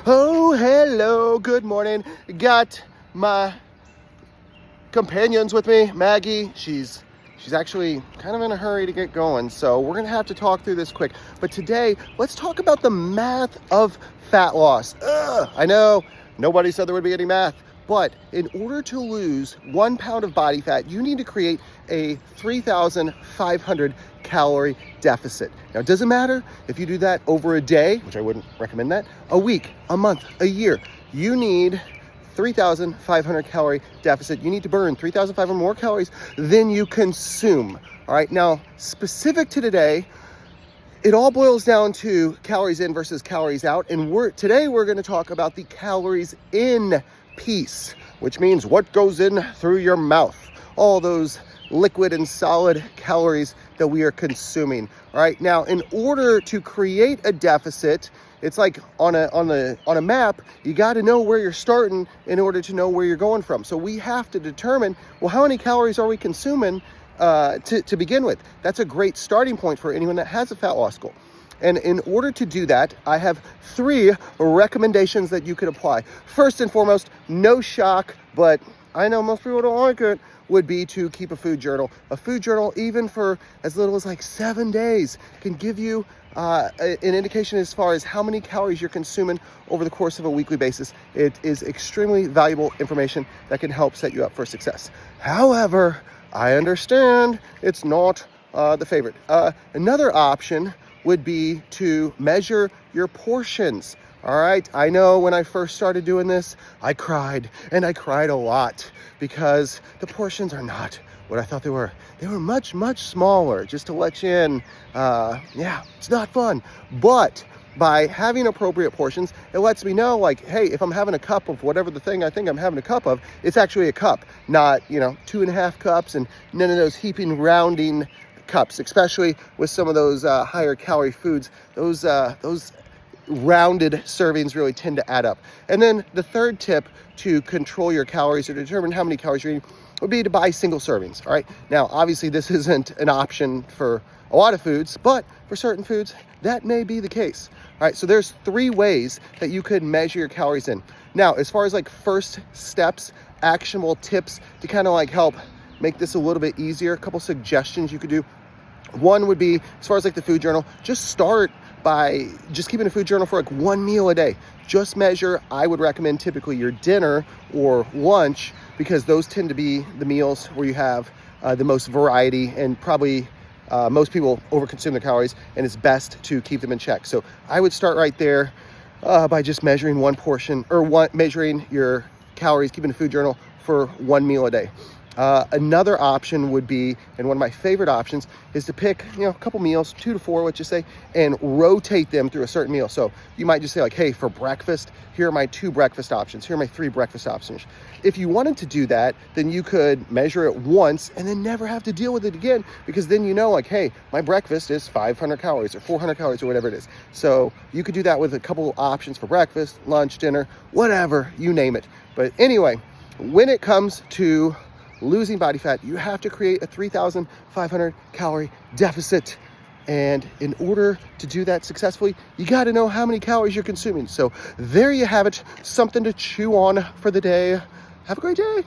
Oh, hello, good morning. Got my companions with me, Maggie. She's actually kind of in a hurry to get going, so we're gonna have to talk through this quick. But today, let's talk about the math of fat loss. I know nobody said there would be any math, but in order to lose 1 pound of body fat, you need to create a 3,500 calorie deficit. Now, it doesn't matter if you do that over a day, which I wouldn't recommend that, a week, a month, a year. You need 3,500 calorie deficit. You need to burn 3,500 more calories than you consume. All right, now specific to today, it all boils down to calories in versus calories out. And today we're going to talk about the calories in piece, which means what goes in through your mouth, all those liquid and solid calories that we are consuming. All right, now in order to create a deficit, it's like on a map, you got to know where you're starting in order to know where you're going from. So we have to determine, well, how many calories are we consuming to begin with? That's a great starting point for anyone that has a fat loss goal. And in order to do that, I have 3 recommendations that you could apply. First and foremost, no shock, but I know most people don't like it, would be to keep a food journal. A food journal, even for as little as like 7 days, can give you an indication as far as how many calories you're consuming over the course of a weekly basis. It is extremely valuable information that can help set you up for success. However, I understand it's not the favorite. Another option would be to measure your portions. All right, I know when I first started doing this, I cried, and I cried a lot because the portions are not what I thought they were. They were much, much smaller, just to let you in. It's not fun. But by having appropriate portions, it lets me know, like, hey, if I'm having a cup of whatever the thing I think I'm having a cup of, it's actually a cup, not, 2.5 cups and none of those heaping, rounding cups, especially with some of those higher calorie foods. Those rounded servings really tend to add up. And then the third tip to control your calories or determine how many calories you're eating would be to buy single servings. All right. Now, obviously, this isn't an option for a lot of foods, but for certain foods, that may be the case. All right. So there's 3 ways that you could measure your calories in. Now, as far as like first steps, actionable tips to kind of like help make this a little bit easier, a couple suggestions you could do. One would be, as far as like the food journal, just start by just keeping a food journal for like 1 meal a day. Just measure, I would recommend typically your dinner or lunch, because those tend to be the meals where you have the most variety, and probably most people overconsume their calories, and it's best to keep them in check. So I would start right there by just measuring one portion, or measuring your calories, keeping a food journal for 1 meal a day. Another option would be, and one of my favorite options, is to pick, a couple meals, 2 to 4, let's just say, and rotate them through a certain meal. So you might just say like, hey, for breakfast, here are my 2 breakfast options. Here are my 3 breakfast options. If you wanted to do that, then you could measure it once and then never have to deal with it again, because then like, hey, my breakfast is 500 calories or 400 calories or whatever it is. So you could do that with a couple options for breakfast, lunch, dinner, whatever, you name it. But anyway, when it comes to losing body fat, you have to create a 3,500 calorie deficit. And in order to do that successfully, you got to know how many calories you're consuming. So there you have it, something to chew on for the day. Have a great day.